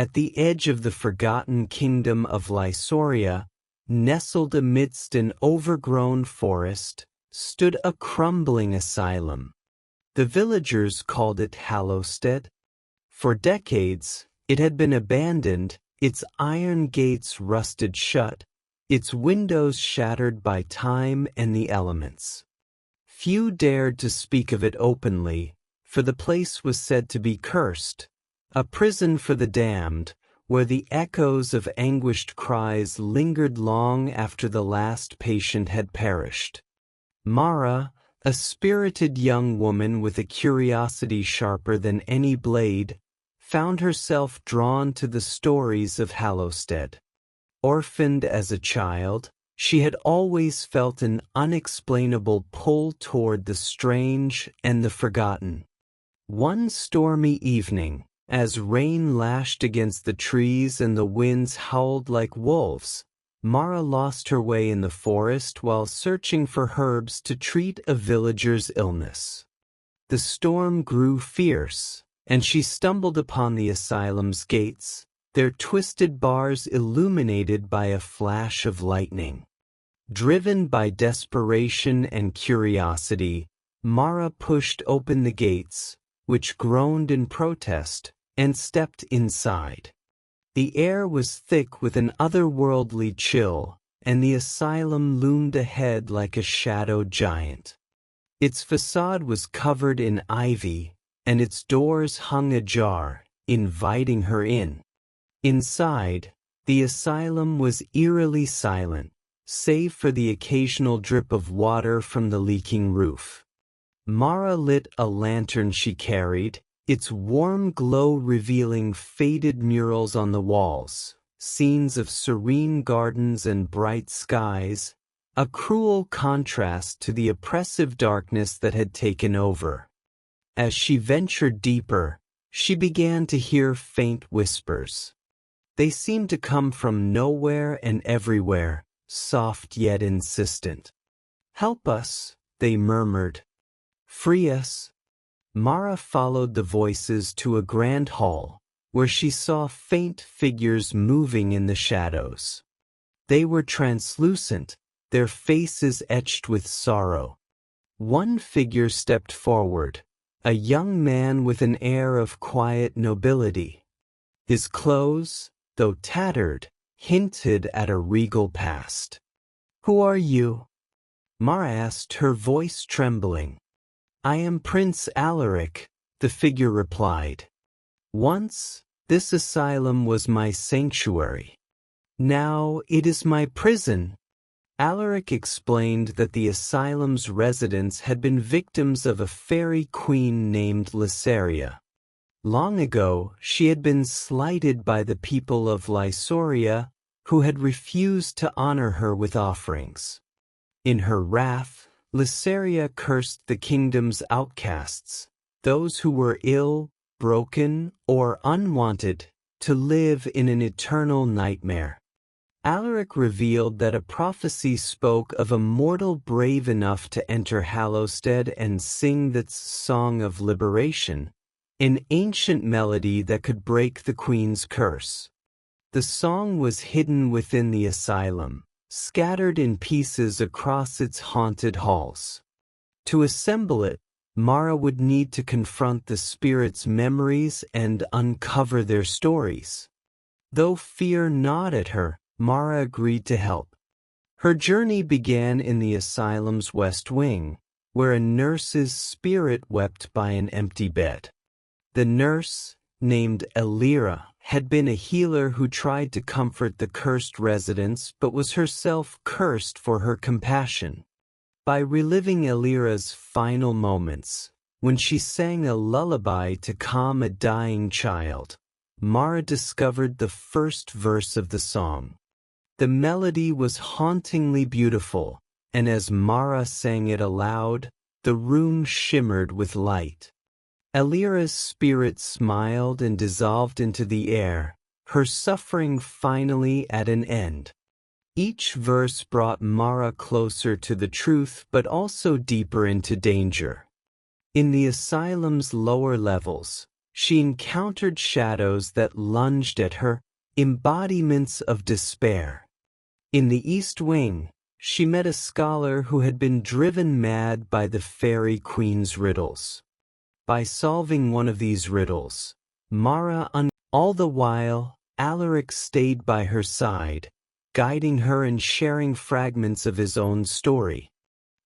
At the edge of the forgotten kingdom of Lysoria, nestled amidst an overgrown forest, stood a crumbling asylum. The villagers called it Hallowstead. For decades, it had been abandoned, its iron gates rusted shut, its windows shattered by time and the elements. Few dared to speak of it openly, for the place was said to be cursed, a prison for the damned, where the echoes of anguished cries lingered long after the last patient had perished. Mara, a spirited young woman with a curiosity sharper than any blade, found herself drawn to the stories of Hallowstead. Orphaned as a child, she had always felt an unexplainable pull toward the strange and the forgotten. One stormy evening, as rain lashed against the trees and the winds howled like wolves, Mara lost her way in the forest while searching for herbs to treat a villager's illness. The storm grew fierce, and she stumbled upon the asylum's gates, their twisted bars illuminated by a flash of lightning. Driven by desperation and curiosity, Mara pushed open the gates, which groaned in protest, and stepped inside. The air was thick with an otherworldly chill, and the asylum loomed ahead like a shadowed giant. Its facade was covered in ivy, and its doors hung ajar, inviting her in. Inside, the asylum was eerily silent, save for the occasional drip of water from the leaking roof. Mara lit a lantern she carried, its warm glow revealing faded murals on the walls, scenes of serene gardens and bright skies, a cruel contrast to the oppressive darkness that had taken over. As she ventured deeper, she began to hear faint whispers. They seemed to come from nowhere and everywhere, soft yet insistent. "Help us," they murmured. "Free us." Mara followed the voices to a grand hall, where she saw faint figures moving in the shadows. They were translucent, their faces etched with sorrow. One figure stepped forward, a young man with an air of quiet nobility. His clothes, though tattered, hinted at a regal past. "Who are you?" Mara asked, her voice trembling. "I am Prince Alaric," the figure replied. "Once, this asylum was my sanctuary. Now it is my prison." Alaric explained that the asylum's residents had been victims of a fairy queen named Lysaria. Long ago, she had been slighted by the people of Lysoria, who had refused to honor her with offerings. In her wrath, Lysaria cursed the kingdom's outcasts, those who were ill, broken, or unwanted, to live in an eternal nightmare. Alaric revealed that a prophecy spoke of a mortal brave enough to enter Hallowstead and sing that song of liberation, an ancient melody that could break the queen's curse. The song was hidden within the asylum, scattered in pieces across its haunted halls. To assemble it, Mara would need to confront the spirit's memories and uncover their stories. Though fear gnawed at her, Mara agreed to help. Her journey began in the asylum's west wing, where a nurse's spirit wept by an empty bed. The nurse, named Elira, had been a healer who tried to comfort the cursed residents but was herself cursed for her compassion. By reliving Elira's final moments, when she sang a lullaby to calm a dying child, Mara discovered the first verse of the song. The melody was hauntingly beautiful, and as Mara sang it aloud, the room shimmered with light. Elira's spirit smiled and dissolved into the air, her suffering finally at an end. Each verse brought Mara closer to the truth but also deeper into danger. In the asylum's lower levels, She encountered shadows that lunged at her, embodiments of despair. In the East Wing, she met a scholar who had been driven mad by the Fairy Queen's riddles. By solving one of these riddles, all the while, Alaric stayed by her side, guiding her and sharing fragments of his own story.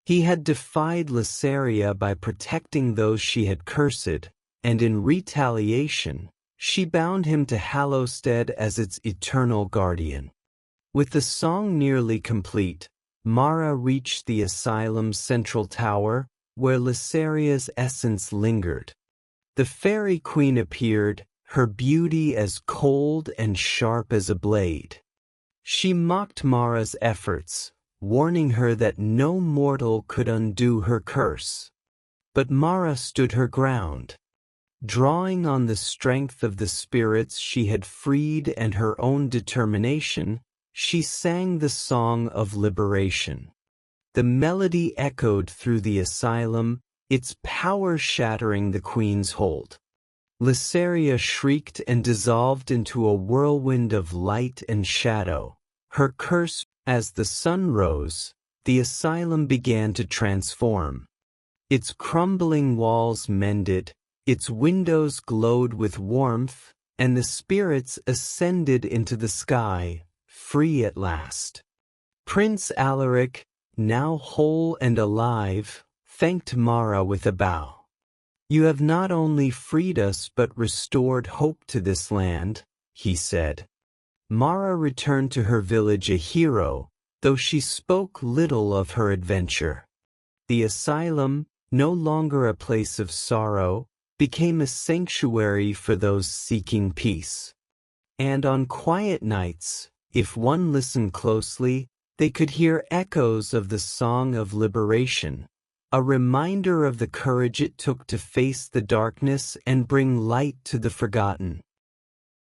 He had defied Lysaria by protecting those she had cursed, and in retaliation, she bound him to Hallowstead as its eternal guardian. With the song nearly complete, Mara reached the Asylum's central tower, where Lysaria's essence lingered. The Fairy Queen appeared, her beauty as cold and sharp as a blade. She mocked Mara's efforts, warning her that no mortal could undo her curse. But Mara stood her ground. Drawing on the strength of the spirits she had freed and her own determination, she sang the song of liberation. The melody echoed through the asylum, its power shattering the queen's hold. Lysaria shrieked and dissolved into a whirlwind of light and shadow. Her curse, as the sun rose, the asylum began to transform. Its crumbling walls mended, its windows glowed with warmth, and the spirits ascended into the sky, free at last. Prince Alaric, now whole and alive, thanked Mara with a bow. "You have not only freed us but restored hope to this land," he said. Mara returned to her village a hero, though she spoke little of her adventure. The asylum, no longer a place of sorrow, became a sanctuary for those seeking peace. And on quiet nights, if one listened closely, they could hear echoes of the song of liberation, a reminder of the courage it took to face the darkness and bring light to the forgotten.